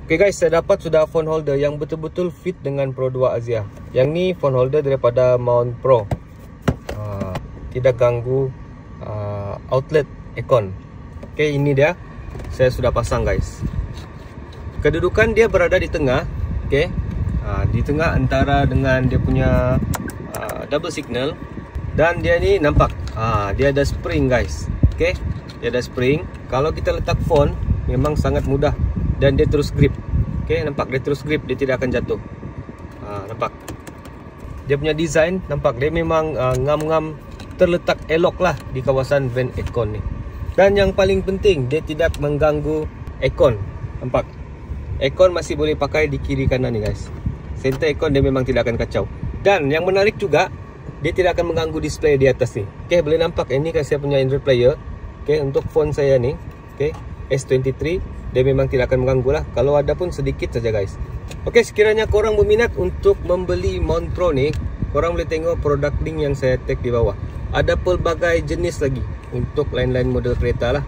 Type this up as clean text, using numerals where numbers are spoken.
Okay guys, saya dapat sudah phone holder yang betul-betul fit dengan Pro 2 Asia. Yang ni phone holder daripada Mount Pro. Tidak ganggu outlet aircon. Okay, ini dia. Saya sudah pasang guys. Kedudukan dia berada di tengah. Okay, di tengah antara dengan dia punya double signal. Dan dia ni nampak dia ada spring guys. Okay, dia ada spring. Kalau kita letak phone memang sangat mudah. Dan dia terus grip. Okay, nampak dia terus grip, dia tidak akan jatuh. Nampak dia punya design, nampak dia memang ngam-ngam terletak elok lah di kawasan vent aircon ni. Dan yang paling penting, dia tidak mengganggu aircon. Nampak aircon masih boleh pakai di kiri kanan ni guys. Center aircon dia memang tidak akan kacau. Dan yang menarik juga, dia tidak akan mengganggu display di atas ni. Okay, boleh nampak ini kan saya punya Android player. Okay, untuk phone saya ni, okay, S23, dia memang tidak akan mengganggu lah. Kalau ada pun sedikit saja guys. Ok, sekiranya korang berminat untuk membeli mount Pro ni, korang boleh tengok produk link yang saya tag di bawah. Ada pelbagai jenis lagi untuk lain-lain model kereta lah.